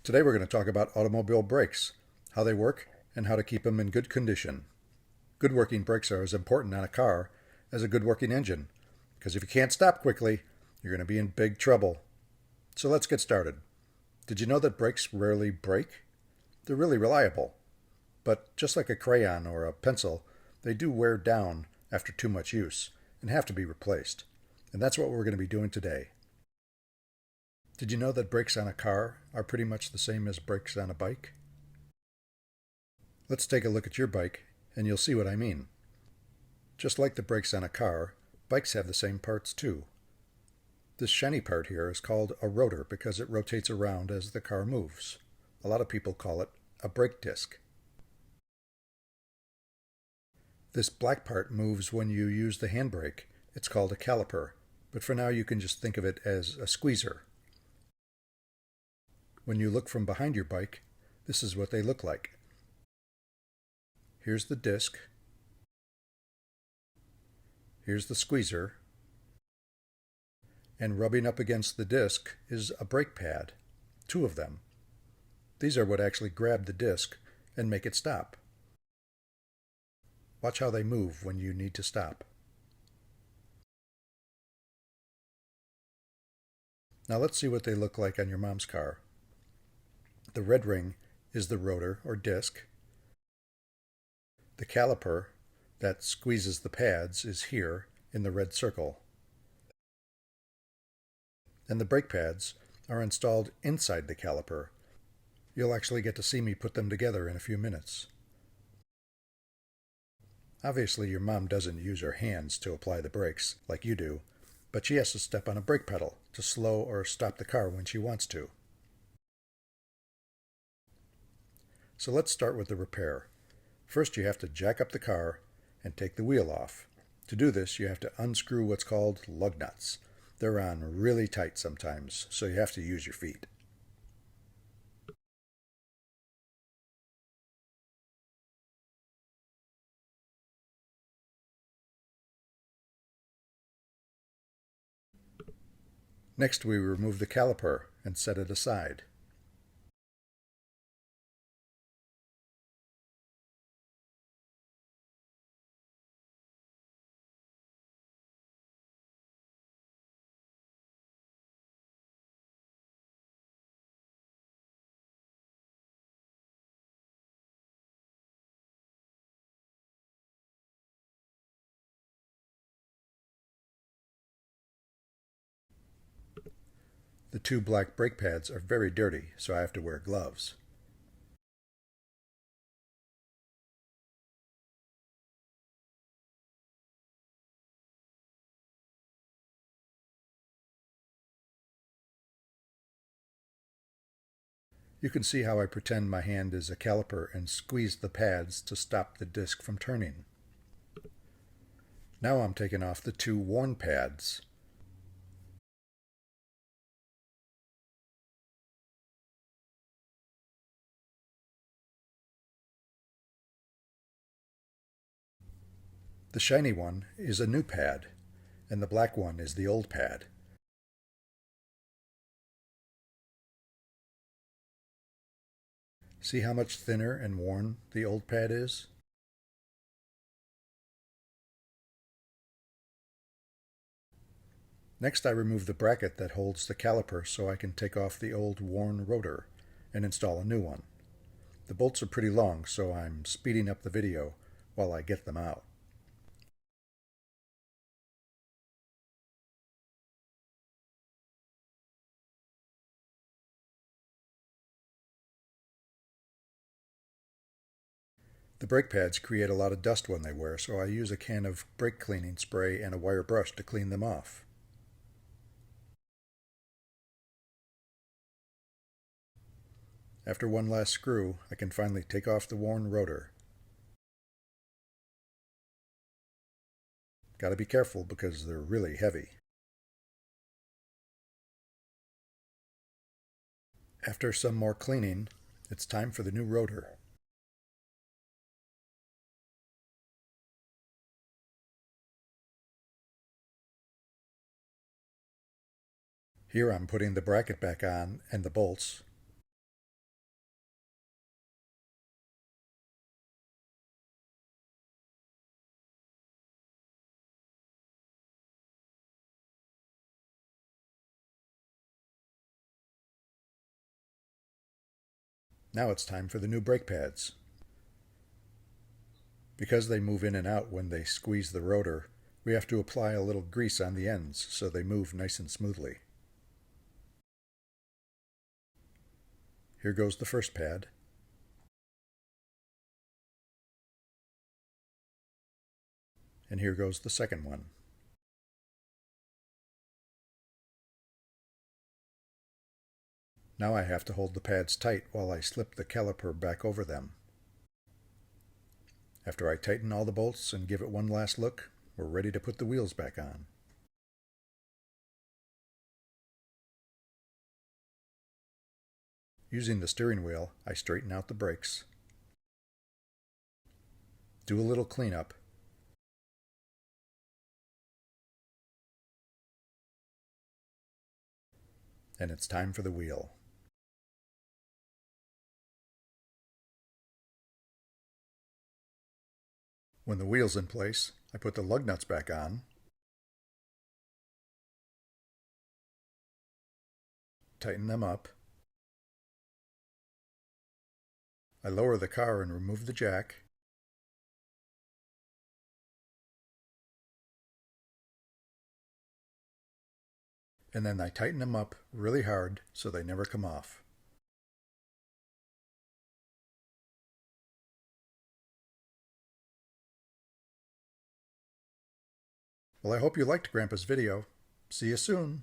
Today we're going to talk about automobile brakes, how they work, and how to keep them in good condition. Good working brakes are as important on a car as a good working engine, because if you can't stop quickly, you're going to be in big trouble. So let's get started. Did you know that brakes rarely break? They're really reliable, but just like a crayon or a pencil, they do wear down after too much use and have to be replaced. And that's what we're going to be doing today. Did you know that brakes on a car are pretty much the same as brakes on a bike? Let's take a look at your bike and you'll see what I mean. Just like the brakes on a car, bikes have the same parts too. This shiny part here is called a rotor because it rotates around as the car moves. A lot of people call it a brake disc. This black part moves when you use the handbrake. It's called a caliper, but for now you can just think of it as a squeezer. When you look from behind your bike, this is what they look like. Here's the disc. Here's the squeezer. And rubbing up against the disc is a brake pad, 2 of them. These are what actually grab the disc and make it stop. Watch how they move when you need to stop. Now let's see what they look like on your mom's car. The red ring is the rotor or disc. The caliper that squeezes the pads is here in the red circle. And the brake pads are installed inside the caliper. You'll actually get to see me put them together in a few minutes. Obviously your mom doesn't use her hands to apply the brakes like you do, but she has to step on a brake pedal to slow or stop the car when she wants to. So let's start with the repair. First you have to jack up the car and take the wheel off. To do this you have to unscrew what's called lug nuts. They're on really tight sometimes, so you have to use your feet. Next we remove the caliper and set it aside. The 2 black brake pads are very dirty, so I have to wear gloves. You can see how I pretend my hand is a caliper and squeeze the pads to stop the disc from turning. Now I'm taking off the 2 worn pads. The shiny one is a new pad, and the black one is the old pad. See how much thinner and worn the old pad is? Next I remove the bracket that holds the caliper so I can take off the old worn rotor and install a new one. The bolts are pretty long, so I'm speeding up the video while I get them out. The brake pads create a lot of dust when they wear, so I use a can of brake cleaning spray and a wire brush to clean them off. After one last screw, I can finally take off the worn rotor. Gotta be careful because they're really heavy. After some more cleaning, it's time for the new rotor. Here I'm putting the bracket back on and the bolts. Now it's time for the new brake pads. Because they move in and out when they squeeze the rotor, we have to apply a little grease on the ends so they move nice and smoothly. Here goes the first pad. And here goes the second one. Now I have to hold the pads tight while I slip the caliper back over them. After I tighten all the bolts and give it one last look, we're ready to put the wheels back on. Using the steering wheel, I straighten out the brakes, do a little cleanup, and it's time for the wheel. When the wheel's in place, I put the lug nuts back on, tighten them up. I lower the car and remove the jack. And then I tighten them up really hard so they never come off. Well, I hope you liked Grandpa's video. See you soon.